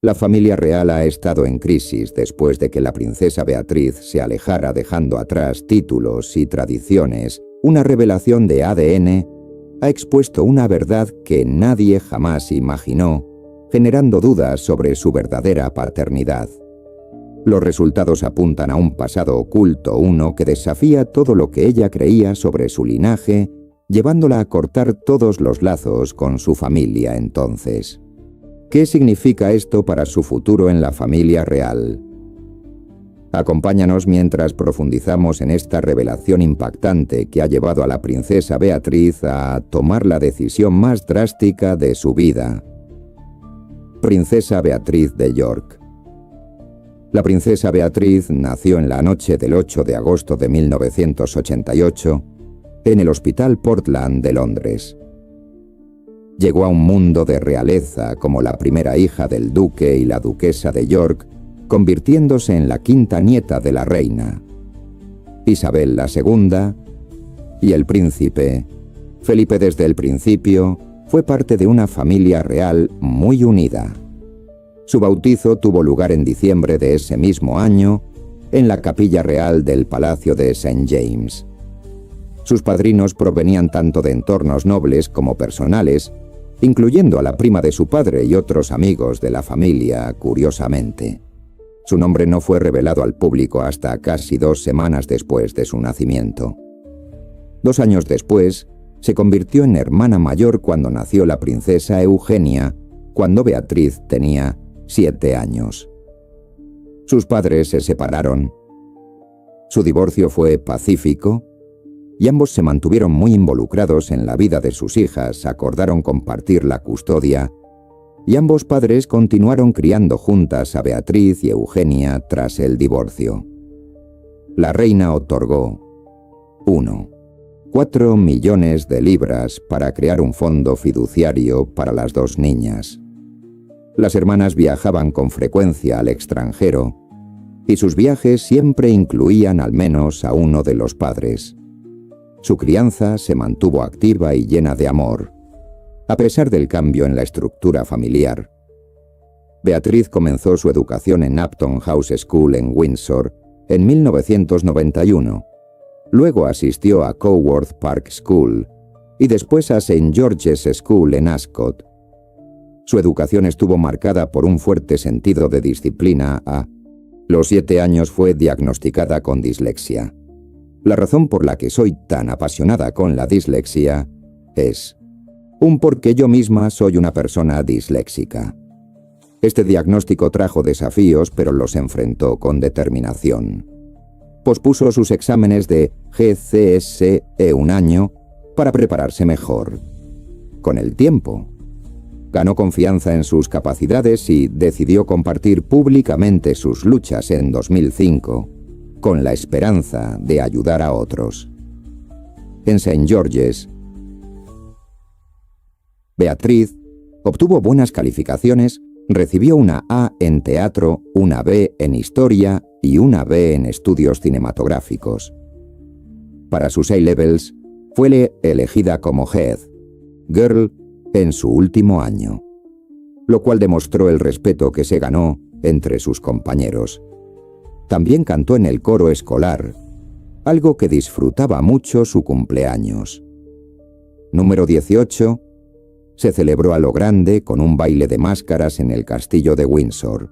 La familia real ha estado en crisis después de que la princesa Beatriz se alejara dejando atrás títulos y tradiciones. Una revelación de ADN ha expuesto una verdad que nadie jamás imaginó, generando dudas sobre su verdadera paternidad. Los resultados apuntan a un pasado oculto, uno que desafía todo lo que ella creía sobre su linaje, llevándola a cortar todos los lazos con su familia entonces. ¿Qué significa esto para su futuro en la familia real? Acompáñanos mientras profundizamos en esta revelación impactante que ha llevado a la princesa Beatriz a tomar la decisión más drástica de su vida. Princesa Beatriz de York. La princesa Beatriz nació en la noche del 8 de agosto de 1988 en el Hospital Portland de Londres. Llegó a un mundo de realeza como la primera hija del duque y la duquesa de York, convirtiéndose en la quinta nieta de la reina. Isabel II y el príncipe Felipe desde el principio fue parte de una familia real muy unida. Su bautizo tuvo lugar en diciembre de ese mismo año en la capilla real del Palacio de St. James. Sus padrinos provenían tanto de entornos nobles como personales, incluyendo a la prima de su padre y otros amigos de la familia, curiosamente. Su nombre no fue revelado al público hasta casi 2 semanas después de su nacimiento. 2 años después, se convirtió en hermana mayor cuando nació la princesa Eugenia, cuando Beatriz tenía 7 años. Sus padres se separaron. Su divorcio fue pacífico, y ambos se mantuvieron muy involucrados en la vida de sus hijas, acordaron compartir la custodia, y ambos padres continuaron criando juntas a Beatriz y Eugenia tras el divorcio. La reina otorgó 4 millones de libras para crear un fondo fiduciario para las 2 niñas. Las hermanas viajaban con frecuencia al extranjero, y sus viajes siempre incluían al menos a uno de los padres. Su crianza se mantuvo activa y llena de amor, a pesar del cambio en la estructura familiar. Beatriz comenzó su educación en Upton House School en Windsor en 1991. Luego asistió a Coworth Park School y después a St. George's School en Ascot. Su educación estuvo marcada por un fuerte sentido de disciplina. A los 7 años fue diagnosticada con dislexia. La razón por la que soy tan apasionada con la dislexia es porque yo misma soy una persona disléxica. Este diagnóstico trajo desafíos, pero los enfrentó con determinación. Pospuso sus exámenes de GCSE 1 año para prepararse mejor. Con el tiempo, ganó confianza en sus capacidades y decidió compartir públicamente sus luchas en 2005, con la esperanza de ayudar a otros. En St. George's, Beatriz obtuvo buenas calificaciones, recibió una A en teatro, una B en historia y una B en estudios cinematográficos. Para sus A-levels, fue elegida como Head Girl en su último año, lo cual demostró el respeto que se ganó entre sus compañeros. También cantó en el coro escolar, algo que disfrutaba mucho su cumpleaños. Número 18, se celebró a lo grande con un baile de máscaras en el castillo de Windsor.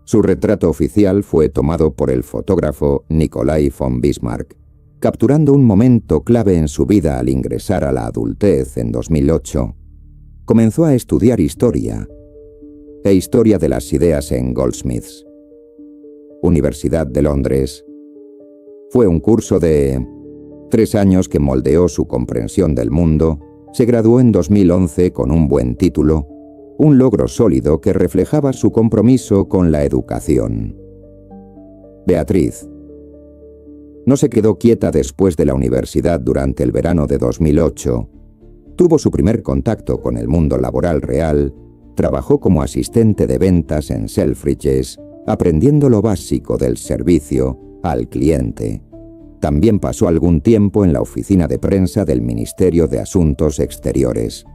Su retrato oficial fue tomado por el fotógrafo Nikolai von Bismarck, capturando un momento clave en su vida al ingresar a la adultez en 2008. Comenzó a estudiar historia de las ideas en Goldsmiths, Universidad de Londres. Fue un curso de 3 años que moldeó su comprensión del mundo. Se graduó en 2011 con un buen título, un logro sólido que reflejaba su compromiso con la educación. Beatriz no se quedó quieta después de la universidad durante el verano de 2008. Tuvo su primer contacto con el mundo laboral real, trabajó como asistente de ventas en Selfridges, aprendiendo lo básico del servicio al cliente. También pasó algún tiempo en la oficina de prensa del Ministerio de Asuntos Exteriores.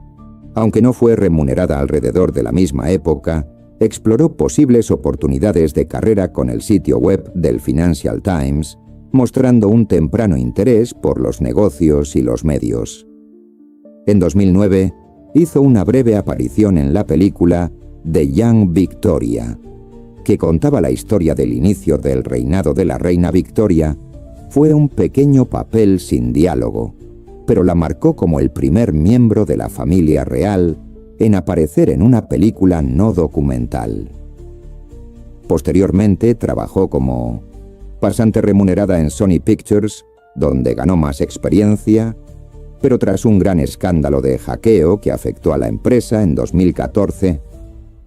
Aunque no fue remunerada alrededor de la misma época, exploró posibles oportunidades de carrera con el sitio web del Financial Times, mostrando un temprano interés por los negocios y los medios. En 2009, hizo una breve aparición en la película The Young Victoria, que contaba la historia del inicio del reinado de la reina Victoria. Fue un pequeño papel sin diálogo, pero la marcó como el primer miembro de la familia real en aparecer en una película no documental. Posteriormente trabajó como pasante remunerada en Sony Pictures, donde ganó más experiencia, pero tras un gran escándalo de hackeo que afectó a la empresa en 2014,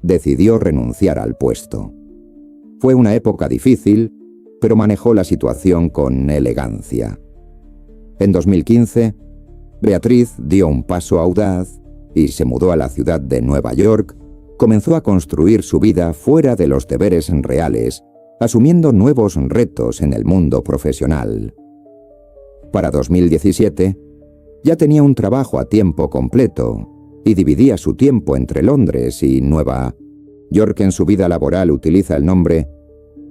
decidió renunciar al puesto. Fue una época difícil, pero manejó la situación con elegancia. En 2015, Beatriz dio un paso audaz y se mudó a la ciudad de Nueva York. Comenzó a construir su vida fuera de los deberes reales, asumiendo nuevos retos en el mundo profesional. Para 2017, ya tenía un trabajo a tiempo completo y dividía su tiempo entre Londres y Nueva York. En su vida laboral utiliza el nombre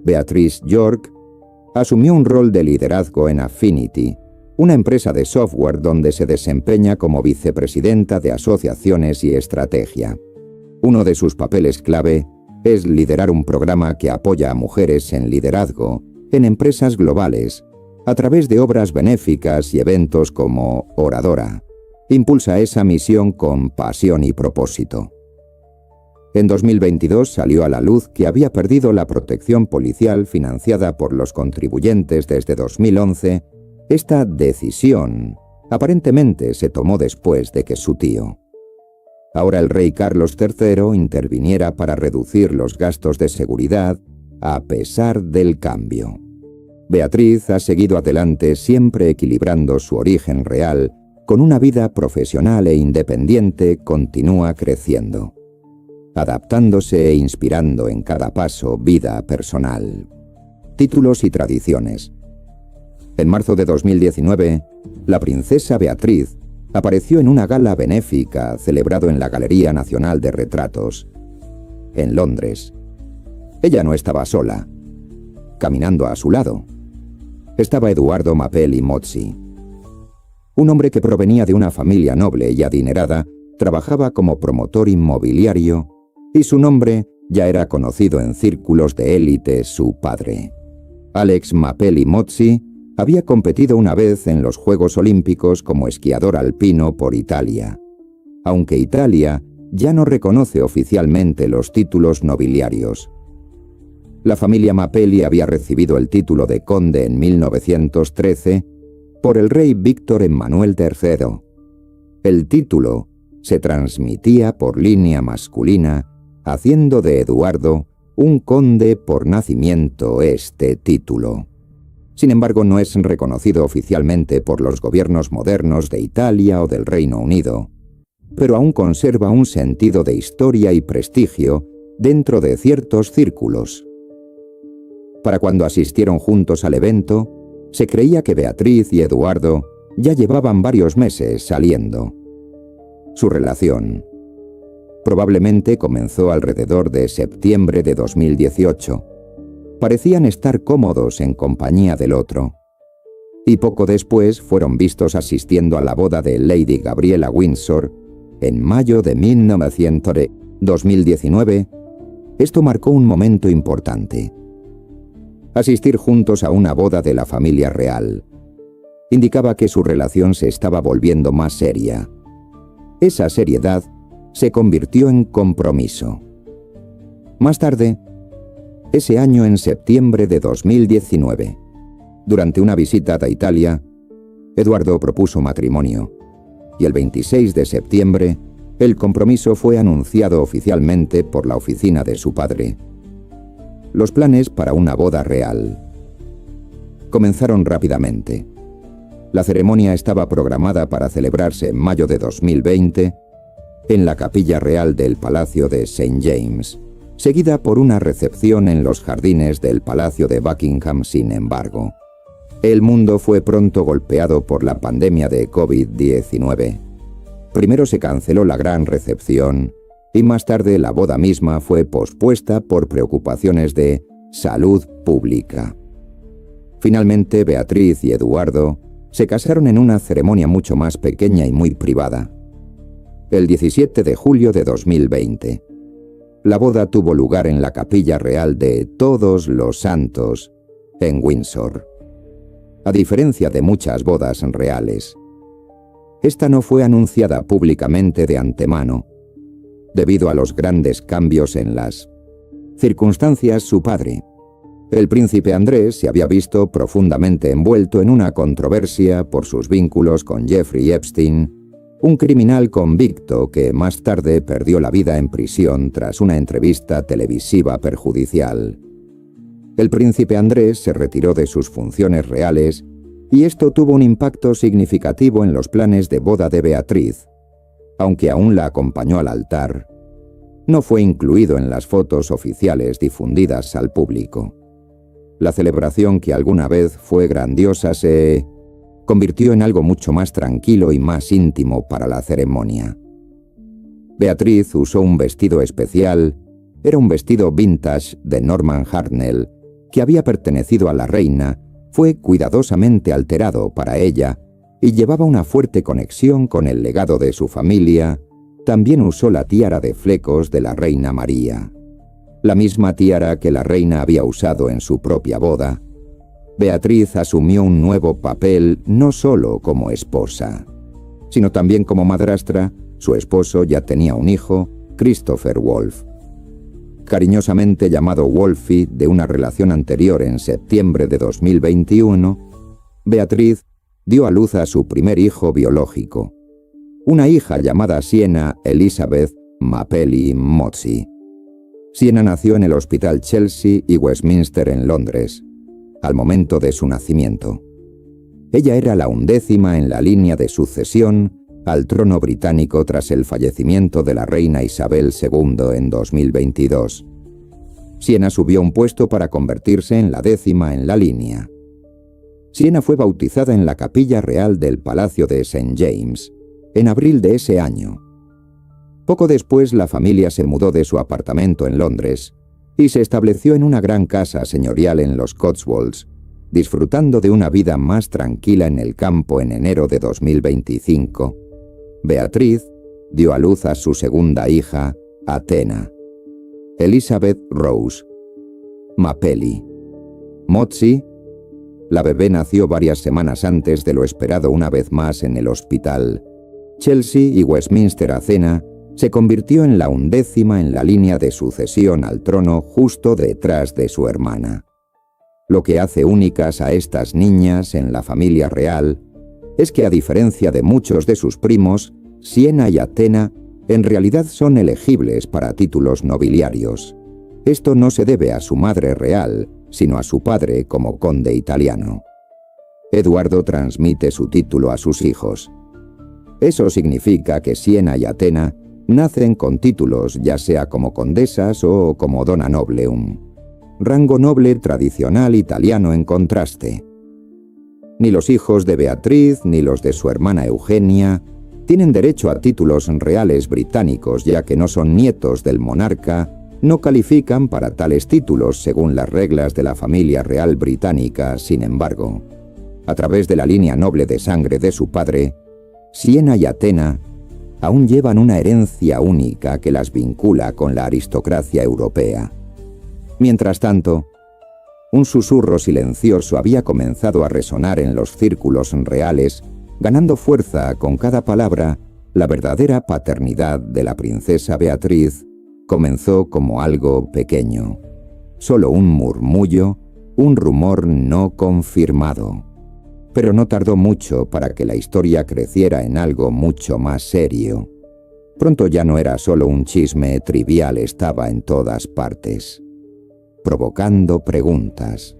Beatrice York. Asumió un rol de liderazgo en Affinity, una empresa de software donde se desempeña como vicepresidenta de asociaciones y estrategia. Uno de sus papeles clave es liderar un programa que apoya a mujeres en liderazgo en empresas globales a través de obras benéficas y eventos como Oradora. Impulsa esa misión con pasión y propósito. En 2022 salió a la luz que había perdido la protección policial financiada por los contribuyentes desde 2011. Esta decisión aparentemente se tomó después de que su tío, ahora el rey Carlos III, interviniera para reducir los gastos de seguridad a pesar del cambio. Beatriz ha seguido adelante siempre equilibrando su origen real con una vida profesional e independiente. Continúa creciendo, adaptándose e inspirando en cada paso vida personal. Títulos y tradiciones. En marzo de 2019, la princesa Beatriz apareció en una gala benéfica celebrado en la Galería Nacional de Retratos, en Londres. Ella no estaba sola. Caminando a su lado estaba Edoardo Mapelli Mozzi. Un hombre que provenía de una familia noble y adinerada, trabajaba como promotor inmobiliario y su nombre ya era conocido en círculos de élite. Su padre, Alex Mapelli Mozzi, había competido una vez en los Juegos Olímpicos como esquiador alpino por Italia, aunque Italia ya no reconoce oficialmente los títulos nobiliarios. La familia Mapelli había recibido el título de conde en 1913 por el rey Víctor Emmanuel III. El título se transmitía por línea masculina, haciendo de Eduardo un conde por nacimiento. Este título, sin embargo, no es reconocido oficialmente por los gobiernos modernos de Italia o del Reino Unido, pero aún conserva un sentido de historia y prestigio dentro de ciertos círculos. Para cuando asistieron juntos al evento, se creía que Beatriz y Eduardo ya llevaban varios meses saliendo. Su relación probablemente comenzó alrededor de septiembre de 2018. Parecían estar cómodos en compañía del otro, y poco después fueron vistos asistiendo a la boda de Lady Gabriela Windsor en mayo de 2019. Esto marcó un momento importante. Asistir juntos a una boda de la familia real indicaba que su relación se estaba volviendo más seria. Esa seriedad se convirtió en compromiso. Más tarde, ese año, en septiembre de 2019, durante una visita a Italia, Eduardo propuso matrimonio, y el 26 de septiembre, el compromiso fue anunciado oficialmente por la oficina de su padre. Los planes para una boda real comenzaron rápidamente. La ceremonia estaba programada para celebrarse en mayo de 2020 en la capilla real del Palacio de St. James, seguida por una recepción en los jardines del Palacio de Buckingham. Sin embargo, el mundo fue pronto golpeado por la pandemia de COVID-19. Primero se canceló la gran recepción y más tarde la boda misma fue pospuesta por preocupaciones de salud pública. Finalmente, Beatriz y Eduardo se casaron en una ceremonia mucho más pequeña y muy privada. El 17 de julio de 2020. La boda tuvo lugar en la Capilla Real de Todos los Santos, en Windsor. A diferencia de muchas bodas reales, esta no fue anunciada públicamente de antemano. Debido a los grandes cambios en las circunstancias, su padre, el príncipe Andrés, se había visto profundamente envuelto en una controversia por sus vínculos con Jeffrey Epstein, un criminal convicto que más tarde perdió la vida en prisión tras una entrevista televisiva perjudicial. El príncipe Andrés se retiró de sus funciones reales y esto tuvo un impacto significativo en los planes de boda de Beatriz. Aunque aún la acompañó al altar, no fue incluido en las fotos oficiales difundidas al público. La celebración, que alguna vez fue grandiosa, se convirtió en algo mucho más tranquilo y más íntimo para la ceremonia. Beatriz usó un vestido especial. Era un vestido vintage de Norman Hartnell, que había pertenecido a la reina, fue cuidadosamente alterado para ella y llevaba una fuerte conexión con el legado de su familia. También usó la tiara de flecos de la reina María, la misma tiara que la reina había usado en su propia boda. Beatriz asumió un nuevo papel no solo como esposa, sino también como madrastra. Su esposo ya tenía un hijo, Christopher Wolf. Cariñosamente llamado Wolfie, de una relación anterior en septiembre de 2021, Beatriz dio a luz a su primer hijo biológico, una hija llamada Sienna Elizabeth Mapelli Mozzi. Sienna nació en el Hospital Chelsea y Westminster en Londres, al momento de su nacimiento. Ella era la 11ª en la línea de sucesión al trono británico tras el fallecimiento de la reina Isabel II en 2022. Sienna subió un puesto para convertirse en la 10ª en la línea. Sienna fue bautizada en la Capilla Real del Palacio de St. James en abril de ese año. Poco después, la familia se mudó de su apartamento en Londres y se estableció en una gran casa señorial en los Cotswolds, disfrutando de una vida más tranquila en el campo. En enero de 2025, Beatriz dio a luz a su segunda hija, Athena Elizabeth Rose Mapelli Mozzi. La bebé nació varias semanas antes de lo esperado, una vez más en el hospital Chelsea y Westminster. Athena se convirtió en la 11ª en la línea de sucesión al trono, justo detrás de su hermana. Lo que hace únicas a estas niñas en la familia real es que, a diferencia de muchos de sus primos, Sienna y Athena en realidad son elegibles para títulos nobiliarios. Esto no se debe a su madre real, sino a su padre como conde italiano. Eduardo transmite su título a sus hijos. Eso significa que Sienna y Athena nacen con títulos, ya sea como condesas o como donna noble, un rango noble tradicional italiano en contraste. Ni los hijos de Beatriz ni los de su hermana Eugenia tienen derecho a títulos reales británicos, ya que no son nietos del monarca, no califican para tales títulos según las reglas de la familia real británica. Sin embargo, a través de la línea noble de sangre de su padre, Sienna y Athena aún llevan una herencia única que las vincula con la aristocracia europea. Mientras tanto, un susurro silencioso había comenzado a resonar en los círculos reales, ganando fuerza con cada palabra. La verdadera paternidad de la princesa Beatriz comenzó como algo pequeño, solo un murmullo, un rumor no confirmado. Pero no tardó mucho para que la historia creciera en algo mucho más serio. Pronto ya no era solo un chisme trivial, estaba en todas partes, provocando preguntas,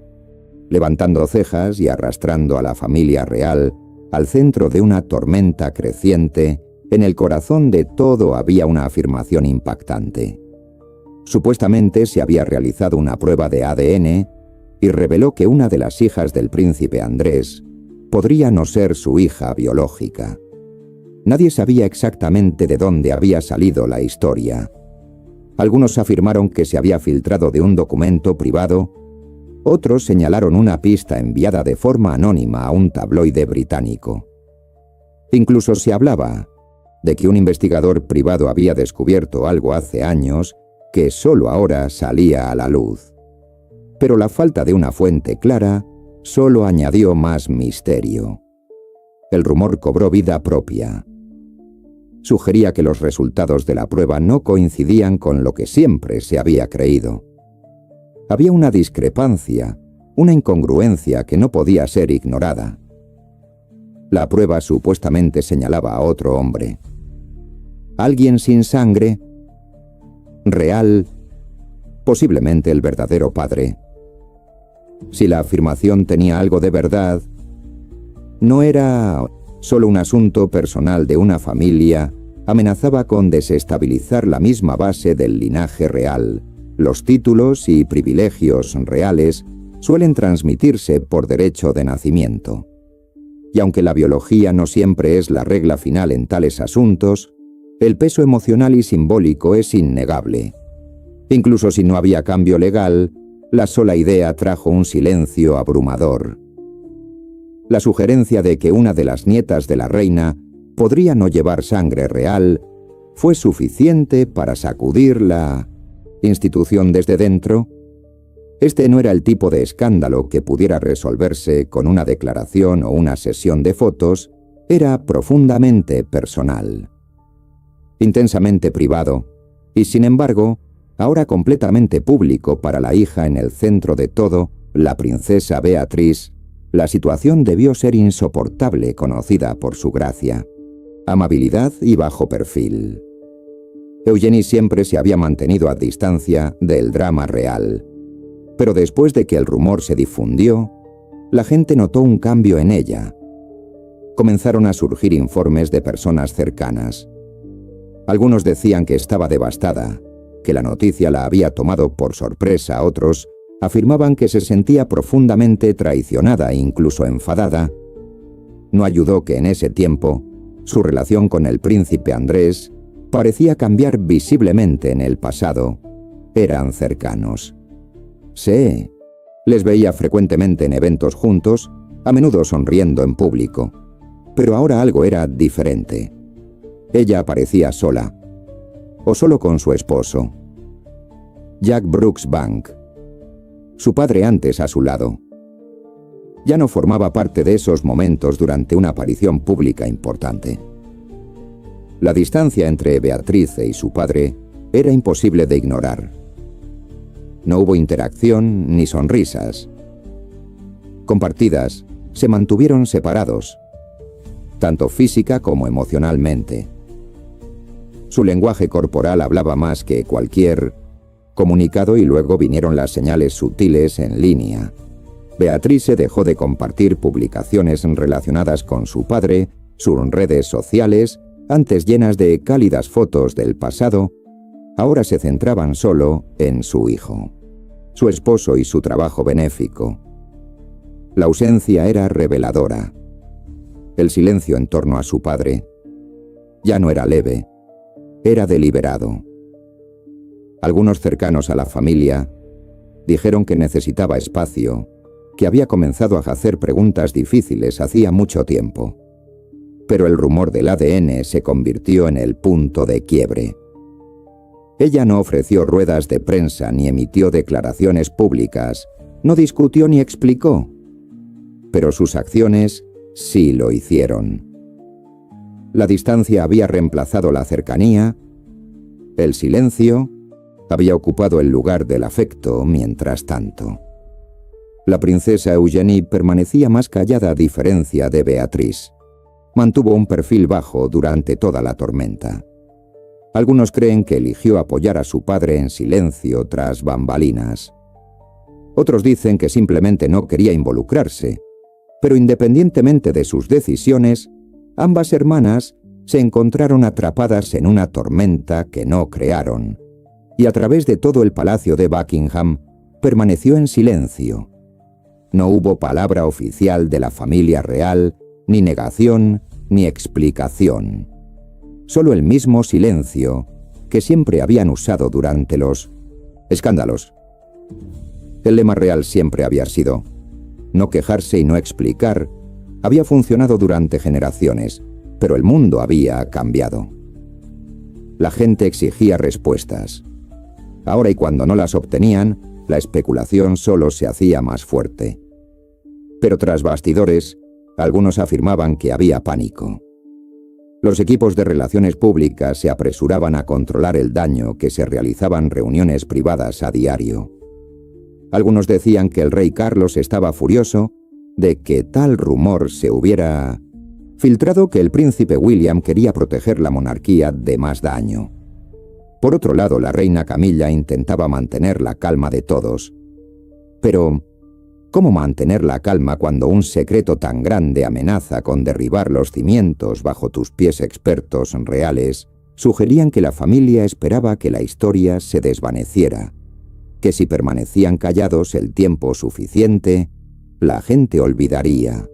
levantando cejas y arrastrando a la familia real al centro de una tormenta creciente. En el corazón de todo había una afirmación impactante. Supuestamente se había realizado una prueba de ADN y reveló que una de las hijas del príncipe Andrés podría no ser su hija biológica. Nadie sabía exactamente de dónde había salido la historia. Algunos afirmaron que se había filtrado de un documento privado, otros señalaron una pista enviada de forma anónima a un tabloide británico. Incluso se hablaba de que un investigador privado había descubierto algo hace años que solo ahora salía a la luz. Pero la falta de una fuente clara solo añadió más misterio. El rumor cobró vida propia. Sugería que los resultados de la prueba no coincidían con lo que siempre se había creído. Había una discrepancia, una incongruencia que no podía ser ignorada. La prueba supuestamente señalaba a otro hombre. Alguien sin sangre, real, posiblemente el verdadero padre. Si la afirmación tenía algo de verdad, no era solo un asunto personal de una familia, amenazaba con desestabilizar la misma base del linaje real. Los títulos y privilegios reales suelen transmitirse por derecho de nacimiento. Y aunque la biología no siempre es la regla final en tales asuntos, el peso emocional y simbólico es innegable. Incluso si no había cambio legal, la sola idea trajo un silencio abrumador. La sugerencia de que una de las nietas de la reina podría no llevar sangre real fue suficiente para sacudir la institución desde dentro. Este no era el tipo de escándalo que pudiera resolverse con una declaración o una sesión de fotos, era profundamente personal, intensamente privado, y sin embargo, ahora completamente público para la hija en el centro de todo, la princesa Beatriz. La situación debió ser insoportable, conocida por su gracia, amabilidad y bajo perfil. Eugenie siempre se había mantenido a distancia del drama real, pero después de que el rumor se difundió, la gente notó un cambio en ella. Comenzaron a surgir informes de personas cercanas. Algunos decían que estaba devastada, que la noticia la había tomado por sorpresa. Otros afirmaban que se sentía profundamente traicionada e incluso enfadada. No ayudó que en ese tiempo, su relación con el príncipe Andrés parecía cambiar visiblemente en el pasado. Eran cercanos. Sí, les veía frecuentemente en eventos juntos, a menudo sonriendo en público. Pero ahora algo era diferente. Ella aparecía sola, o solo con su esposo, Jack Brooksbank, su padre antes a su lado. Ya no formaba parte de esos momentos durante una aparición pública importante. La distancia entre Beatriz y su padre era imposible de ignorar. No hubo interacción ni sonrisas. Compartidas, se mantuvieron separados, tanto física como emocionalmente. Su lenguaje corporal hablaba más que cualquier comunicado y luego vinieron las señales sutiles en línea. Beatriz se dejó de compartir publicaciones relacionadas con su padre, sus redes sociales, antes llenas de cálidas fotos del pasado, ahora se centraban solo en su hijo, su esposo y su trabajo benéfico. La ausencia era reveladora. El silencio en torno a su padre ya no era leve, era deliberado. Algunos cercanos a la familia dijeron que necesitaba espacio, que había comenzado a hacer preguntas difíciles hacía mucho tiempo. Pero el rumor del ADN se convirtió en el punto de quiebre. Ella no ofreció ruedas de prensa ni emitió declaraciones públicas, no discutió ni explicó, pero sus acciones sí lo hicieron. La distancia había reemplazado la cercanía, el silencio había ocupado el lugar del afecto mientras tanto. La princesa Eugenie permanecía más callada a diferencia de Beatriz. Mantuvo un perfil bajo durante toda la tormenta. Algunos creen que eligió apoyar a su padre en silencio tras bambalinas. Otros dicen que simplemente no quería involucrarse, pero independientemente de sus decisiones, ambas hermanas se encontraron atrapadas en una tormenta que no crearon, y a través de todo el palacio de Buckingham permaneció en silencio. No hubo palabra oficial de la familia real, ni negación, ni explicación. solo el mismo silencio que siempre habían usado durante los escándalos. El lema real siempre había sido: no quejarse y no explicar. Había funcionado durante generaciones, pero el mundo había cambiado. La gente exigía respuestas. Ahora, y cuando no las obtenían, la especulación solo se hacía más fuerte. Pero tras bastidores, algunos afirmaban que había pánico. Los equipos de relaciones públicas se apresuraban a controlar el daño, que se realizaban reuniones privadas a diario. Algunos decían que el rey Carlos estaba furioso de que tal rumor se hubiera filtrado, que el príncipe William quería proteger la monarquía de más daño. Por otro lado, la reina Camilla intentaba mantener la calma de todos. Pero, ¿cómo mantener la calma cuando un secreto tan grande amenaza con derribar los cimientos bajo tus pies? Expertos reales sugerían que la familia esperaba que la historia se desvaneciera, que si permanecían callados el tiempo suficiente, la gente olvidaría.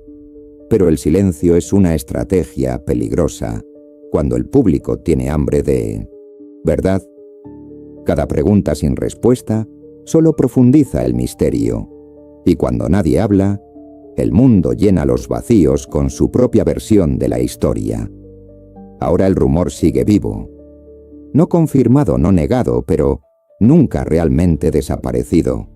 Pero el silencio es una estrategia peligrosa cuando el público tiene hambre de verdad. Cada pregunta sin respuesta solo profundiza el misterio, y cuando nadie habla, el mundo llena los vacíos con su propia versión de la historia. Ahora el rumor sigue vivo. No confirmado, no negado, pero nunca realmente desaparecido.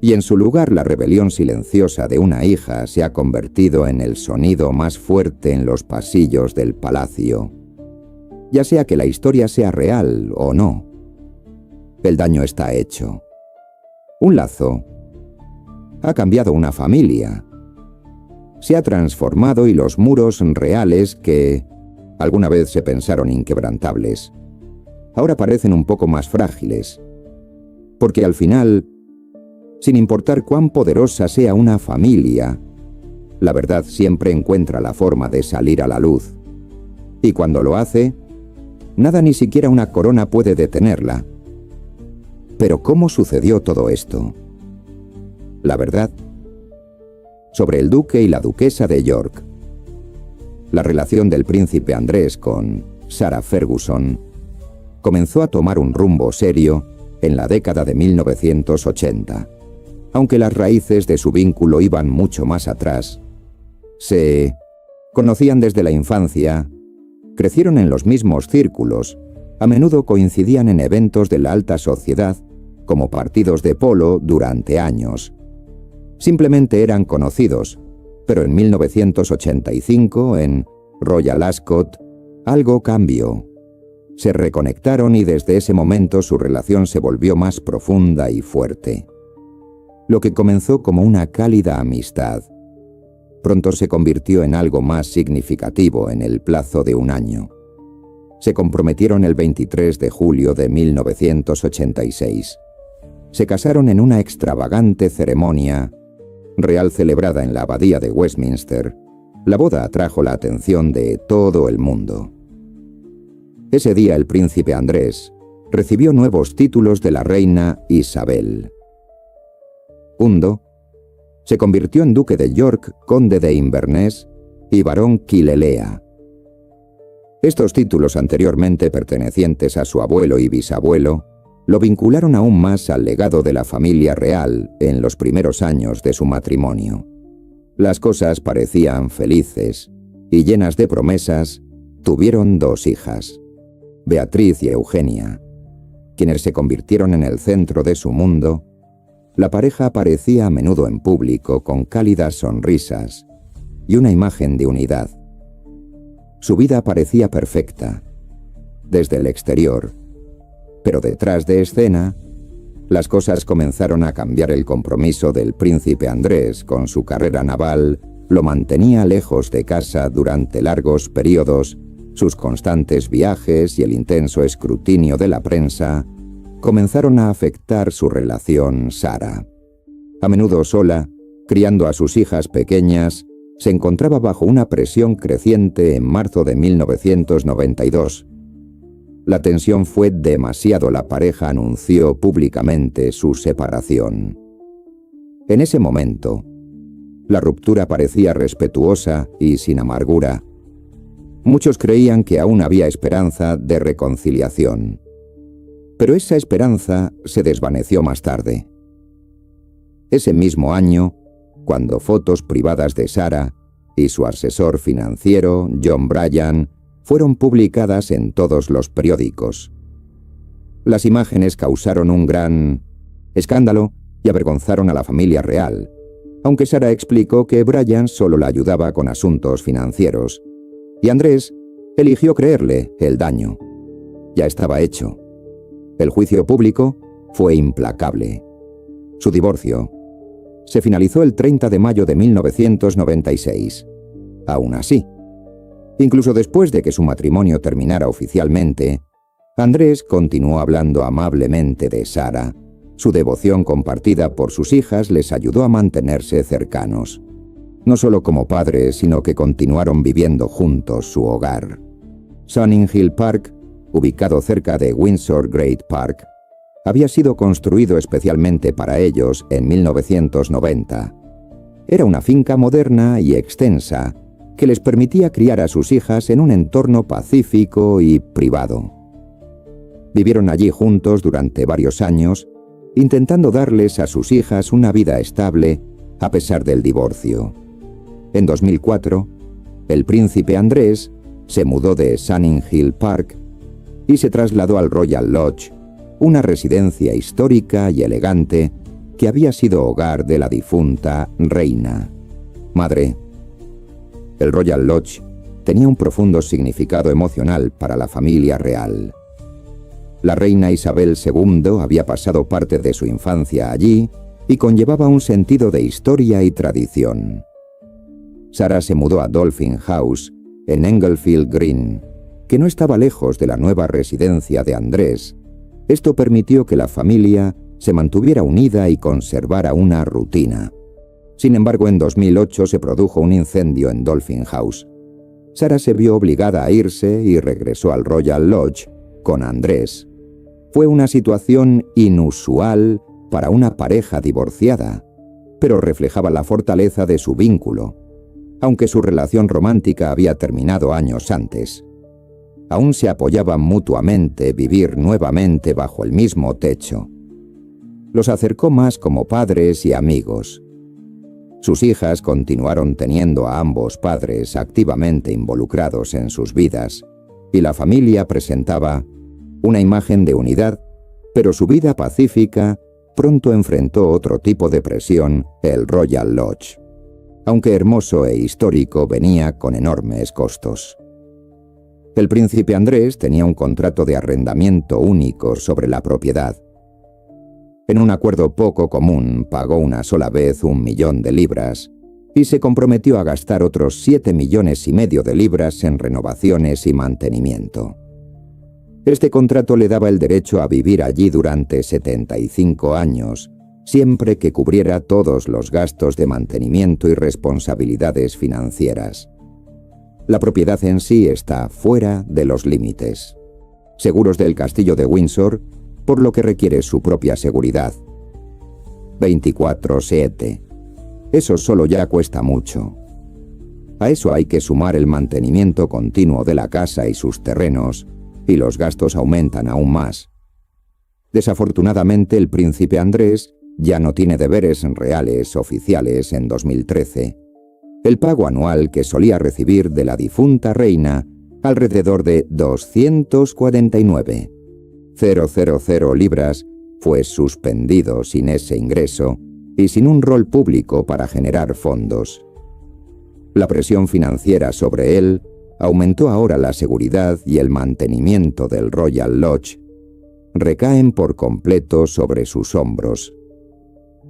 Y en su lugar, la rebelión silenciosa de una hija se ha convertido en el sonido más fuerte en los pasillos del palacio. Ya sea que la historia sea real o no, el daño está hecho. Un lazo ha cambiado una familia. Se ha transformado, y los muros reales que alguna vez se pensaron inquebrantables, ahora parecen un poco más frágiles. Porque al final, sin importar cuán poderosa sea una familia, la verdad siempre encuentra la forma de salir a la luz. Y cuando lo hace, nada, ni siquiera una corona, puede detenerla. Pero ¿cómo sucedió todo esto? La verdad sobre el duque y la duquesa de York. La relación del príncipe Andrés con Sarah Ferguson comenzó a tomar un rumbo serio en la década de 1980. Aunque las raíces de su vínculo iban mucho más atrás. Se conocían desde la infancia, crecieron en los mismos círculos, a menudo coincidían en eventos de la alta sociedad, como partidos de polo, durante años. Simplemente eran conocidos, pero en 1985, en Royal Ascot, algo cambió. Se reconectaron, y desde ese momento su relación se volvió más profunda y fuerte. Lo que comenzó como una cálida amistad, pronto se convirtió en algo más significativo en el plazo de un año. Se comprometieron el 23 de julio de 1986. Se casaron en una extravagante ceremonia real celebrada en la abadía de Westminster. La boda atrajo la atención de todo el mundo. Ese día el príncipe Andrés recibió nuevos títulos de la reina Isabel. II se convirtió en duque de York, conde de Inverness y barón Kilelea. Estos títulos, anteriormente pertenecientes a su abuelo y bisabuelo, lo vincularon aún más al legado de la familia real en los primeros años de su matrimonio. Las cosas parecían felices, y llenas de promesas, tuvieron 2 hijas, Beatriz y Eugenia, quienes se convirtieron en el centro de su mundo. La pareja aparecía a menudo en público con cálidas sonrisas y una imagen de unidad. Su vida parecía perfecta, desde el exterior, pero detrás de escena, las cosas comenzaron a cambiar. El compromiso del príncipe Andrés con su carrera naval lo mantenía lejos de casa durante largos periodos. Sus constantes viajes y el intenso escrutinio de la prensa comenzaron a afectar su relación. Sarah, a menudo sola, criando a sus hijas pequeñas, se encontraba bajo una presión creciente. En marzo de 1992. La tensión fue demasiado. La pareja anunció públicamente su separación. En ese momento, la ruptura parecía respetuosa y sin amargura. Muchos creían que aún había esperanza de reconciliación. Pero esa esperanza se desvaneció más tarde. Ese mismo año, cuando fotos privadas de Sarah y su asesor financiero, John Bryan, fueron publicadas en todos los periódicos. Las imágenes causaron un gran escándalo y avergonzaron a la familia real, aunque Sarah explicó que Bryan solo la ayudaba con asuntos financieros, y Andrés eligió creerle el daño. Ya estaba hecho. El juicio público fue implacable. Su divorcio se finalizó el 30 de mayo de 1996. Aún así, incluso después de que su matrimonio terminara oficialmente, Andrés continuó hablando amablemente de Sarah. Su devoción compartida por sus hijas les ayudó a mantenerse cercanos. No solo como padres, sino que continuaron viviendo juntos su hogar. Sunning Hill Park, ubicado cerca de Windsor Great Park, había sido construido especialmente para ellos en 1990. Era una finca moderna y extensa que les permitía criar a sus hijas en un entorno pacífico y privado. Vivieron allí juntos durante varios años, intentando darles a sus hijas una vida estable a pesar del divorcio. En 2004, el príncipe Andrés se mudó de Sunning Hill Park y se trasladó al Royal Lodge, una residencia histórica y elegante que había sido hogar de la difunta reina madre. El Royal Lodge tenía un profundo significado emocional para la familia real. La reina Isabel II había pasado parte de su infancia allí y conllevaba un sentido de historia y tradición. Sarah se mudó a Dolphin House, en Englefield Green, que no estaba lejos de la nueva residencia de Andrés. Esto permitió que la familia se mantuviera unida y conservara una rutina. Sin embargo, en 2008 se produjo un incendio en Dolphin House. Sarah se vio obligada a irse y regresó al Royal Lodge con Andrés. Fue una situación inusual para una pareja divorciada, pero reflejaba la fortaleza de su vínculo, aunque su relación romántica había terminado años antes. Aún se apoyaban mutuamente vivir nuevamente bajo el mismo techo. Los acercó más como padres y amigos. Sus hijas continuaron teniendo a ambos padres activamente involucrados en sus vidas, y la familia presentaba una imagen de unidad, pero su vida pacífica pronto enfrentó otro tipo de presión, el Royal Lodge. Aunque hermoso e histórico, venía con enormes costos. El príncipe Andrés tenía un contrato de arrendamiento único sobre la propiedad. En un acuerdo poco común, pagó una sola vez 1 millón de libras y se comprometió a gastar otros 7,5 millones de libras en renovaciones y mantenimiento. Este contrato le daba el derecho a vivir allí durante 75 años, siempre que cubriera todos los gastos de mantenimiento y responsabilidades financieras. La propiedad en sí está fuera de los límites. Seguros del castillo de Windsor, por lo que requiere su propia seguridad. 24/7. Eso solo ya cuesta mucho. A eso hay que sumar el mantenimiento continuo de la casa y sus terrenos, y los gastos aumentan aún más. Desafortunadamente, el príncipe Andrés ya no tiene deberes reales oficiales en 2013. El pago anual que solía recibir de la difunta reina, alrededor de 249,000 libras, fue suspendido sin ese ingreso y sin un rol público para generar fondos. La presión financiera sobre él aumentó. Ahora la seguridad y el mantenimiento del Royal Lodge recaen por completo sobre sus hombros.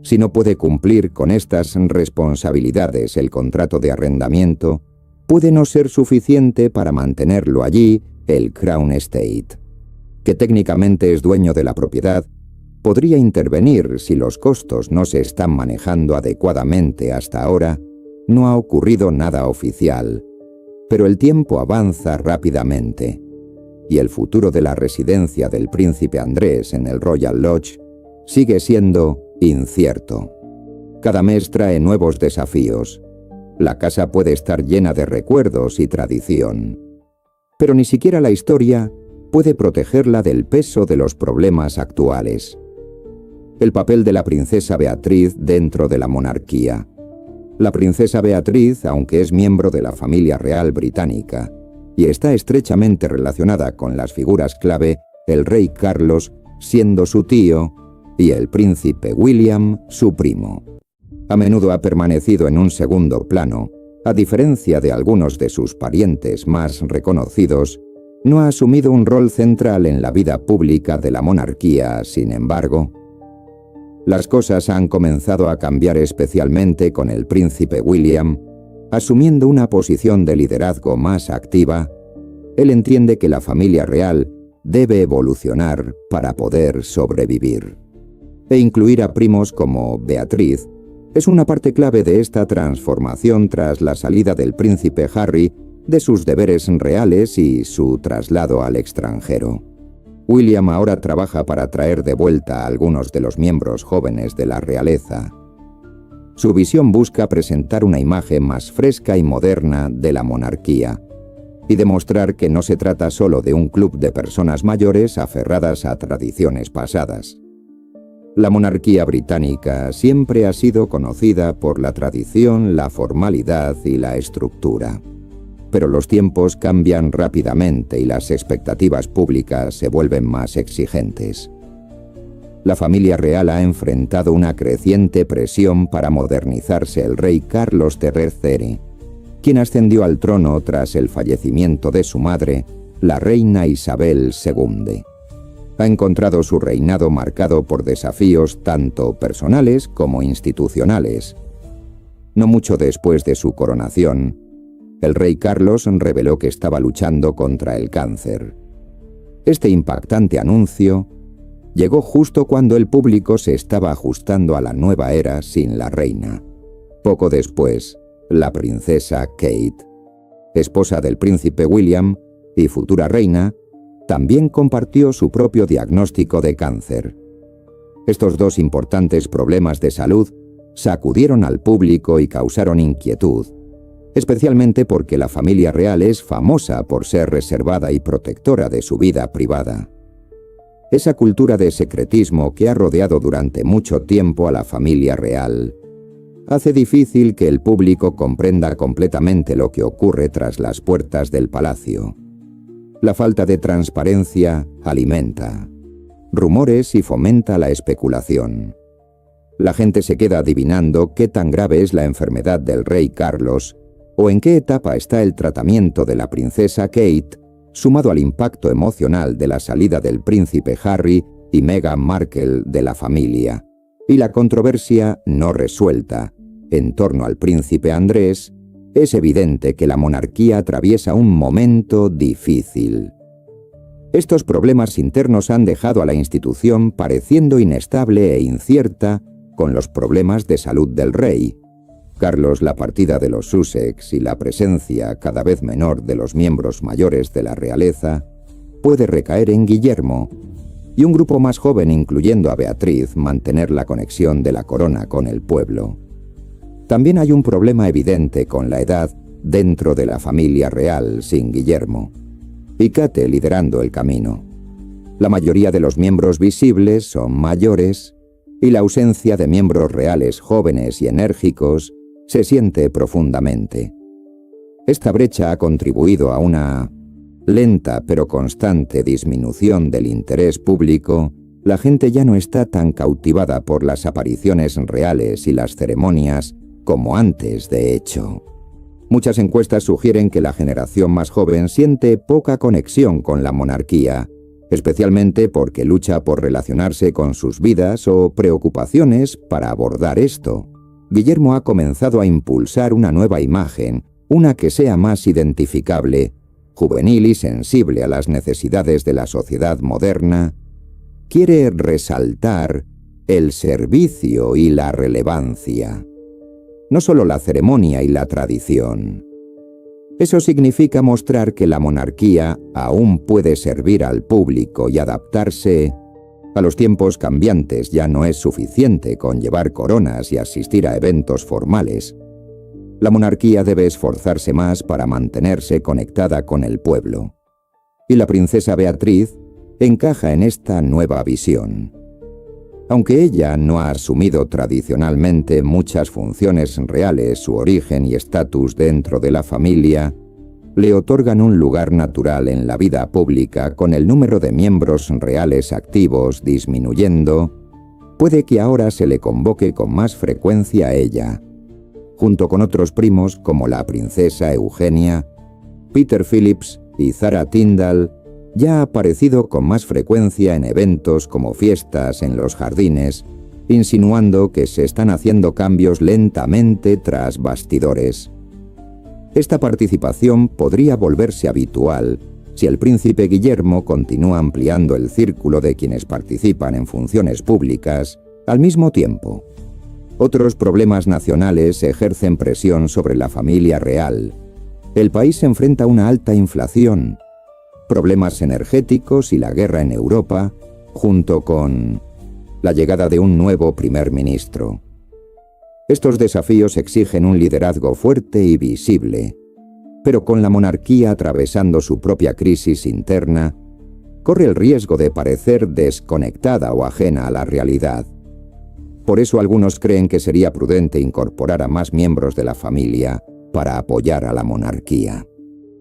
Si no puede cumplir con estas responsabilidades, el contrato de arrendamiento puede no ser suficiente para mantenerlo allí. El Crown Estate, que técnicamente es dueño de la propiedad, podría intervenir si los costos no se están manejando adecuadamente. Hasta ahora no ha ocurrido nada oficial, pero el tiempo avanza rápidamente, y el futuro de la residencia del príncipe Andrés en el Royal Lodge sigue siendo incierto. Cada mes trae nuevos desafíos. La casa puede estar llena de recuerdos y tradición, pero ni siquiera la historia puede protegerla del peso de los problemas actuales. El papel de la princesa Beatriz dentro de la monarquía. La princesa Beatriz, aunque es miembro de la familia real británica y está estrechamente relacionada con las figuras clave, el rey Carlos siendo su tío y el príncipe William su primo, a menudo ha permanecido en un segundo plano. A diferencia de algunos de sus parientes más reconocidos, no ha asumido un rol central en la vida pública de la monarquía. Sin embargo, las cosas han comenzado a cambiar, especialmente con el príncipe William, asumiendo una posición de liderazgo más activa. Él entiende que la familia real debe evolucionar para poder sobrevivir. E incluir a primos como Beatriz es una parte clave de esta transformación tras la salida del príncipe Harry de sus deberes reales y su traslado al extranjero. William ahora trabaja para traer de vuelta a algunos de los miembros jóvenes de la realeza. Su visión busca presentar una imagen más fresca y moderna de la monarquía y demostrar que no se trata solo de un club de personas mayores aferradas a tradiciones pasadas. La monarquía británica siempre ha sido conocida por la tradición, la formalidad y la estructura. Pero los tiempos cambian rápidamente y las expectativas públicas se vuelven más exigentes. La familia real ha enfrentado una creciente presión para modernizarse. El rey Carlos III, quien ascendió al trono tras el fallecimiento de su madre, la reina Isabel II. Ha encontrado su reinado marcado por desafíos tanto personales como institucionales. No mucho después de su coronación, el rey Carlos reveló que estaba luchando contra el cáncer. Este impactante anuncio llegó justo cuando el público se estaba ajustando a la nueva era sin la reina. Poco después, la princesa Kate, esposa del príncipe William y futura reina, también compartió su propio diagnóstico de cáncer. Estos dos importantes problemas de salud sacudieron al público y causaron inquietud, especialmente porque la familia real es famosa por ser reservada y protectora de su vida privada. Esa cultura de secretismo que ha rodeado durante mucho tiempo a la familia real hace difícil que el público comprenda completamente lo que ocurre tras las puertas del palacio. La falta de transparencia alimenta rumores y fomenta la especulación. La gente se queda adivinando qué tan grave es la enfermedad del rey Carlos o en qué etapa está el tratamiento de la princesa Kate, sumado al impacto emocional de la salida del príncipe Harry y Meghan Markle de la familia, y la controversia no resuelta en torno al príncipe Andrés. Es evidente que la monarquía atraviesa un momento difícil. Estos problemas internos han dejado a la institución pareciendo inestable e incierta con los problemas de salud del rey. Carlos, la partida de los Sussex y la presencia cada vez menor de los miembros mayores de la realeza puede recaer en Guillermo y un grupo más joven, incluyendo a Beatriz, mantener la conexión de la corona con el pueblo. También hay un problema evidente con la edad dentro de la familia real sin Guillermo y Kate liderando el camino. La mayoría de los miembros visibles son mayores y la ausencia de miembros reales jóvenes y enérgicos se siente profundamente. Esta brecha ha contribuido a una lenta pero constante disminución del interés público. La gente ya no está tan cautivada por las apariciones reales y las ceremonias como antes, de hecho. Muchas encuestas sugieren que la generación más joven siente poca conexión con la monarquía, especialmente porque lucha por relacionarse con sus vidas o preocupaciones para abordar esto. Guillermo ha comenzado a impulsar una nueva imagen, una que sea más identificable, juvenil y sensible a las necesidades de la sociedad moderna. Quiere resaltar el servicio y la relevancia, no solo la ceremonia y la tradición. Eso significa mostrar que la monarquía aún puede servir al público y adaptarse a los tiempos cambiantes. Ya no es suficiente con llevar coronas y asistir a eventos formales. La monarquía debe esforzarse más para mantenerse conectada con el pueblo. y la princesa Beatriz encaja en esta nueva visión. Aunque ella no ha asumido tradicionalmente muchas funciones reales, su origen y estatus dentro de la familia le otorgan un lugar natural en la vida pública. Con el número de miembros reales activos disminuyendo, puede que ahora se le convoque con más frecuencia a ella. Junto con otros primos como la princesa Eugenia, Peter Phillips y Zara Tindall, ya ha aparecido con más frecuencia en eventos como fiestas en los jardines, insinuando que se están haciendo cambios lentamente tras bastidores. Esta participación podría volverse habitual si el príncipe Guillermo continúa ampliando el círculo de quienes participan en funciones públicas al mismo tiempo. Otros problemas nacionales ejercen presión sobre la familia real. El país se enfrenta a una alta inflación, problemas energéticos y la guerra en Europa, junto con la llegada de un nuevo primer ministro. Estos desafíos exigen un liderazgo fuerte y visible, pero con la monarquía atravesando su propia crisis interna, corre el riesgo de parecer desconectada o ajena a la realidad. Por eso algunos creen que sería prudente incorporar a más miembros de la familia para apoyar a la monarquía.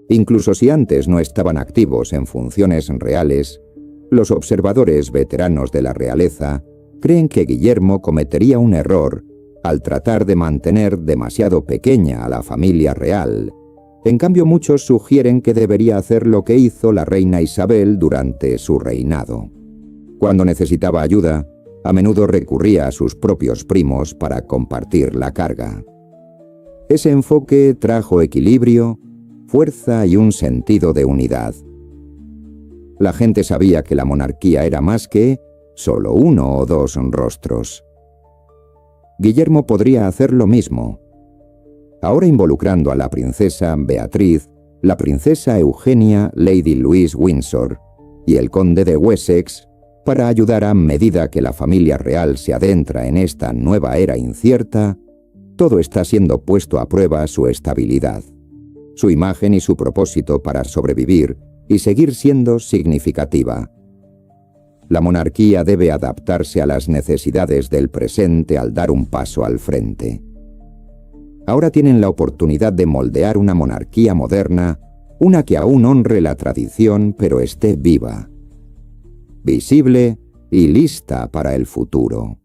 Incluso si antes no estaban activos en funciones reales, los observadores veteranos de la realeza creen que Guillermo cometería un error al tratar de mantener demasiado pequeña a la familia real. En cambio, muchos sugieren que debería hacer lo que hizo la reina Isabel durante su reinado. Cuando necesitaba ayuda, a menudo recurría a sus propios primos para compartir la carga. Ese enfoque trajo equilibrio, fuerza y un sentido de unidad. La gente sabía que la monarquía era más que solo uno o dos rostros. Guillermo podría hacer lo mismo, ahora involucrando a la princesa Beatriz, la princesa Eugenia, Lady Louise Windsor y el conde de Wessex, para ayudar a medida que la familia real se adentra en esta nueva era incierta. Todo está siendo puesto a prueba: su estabilidad, su imagen y su propósito para sobrevivir y seguir siendo significativa. La monarquía debe adaptarse a las necesidades del presente al dar un paso al frente. Ahora tienen la oportunidad de moldear una monarquía moderna, una que aún honre la tradición pero esté viva, visible y lista para el futuro.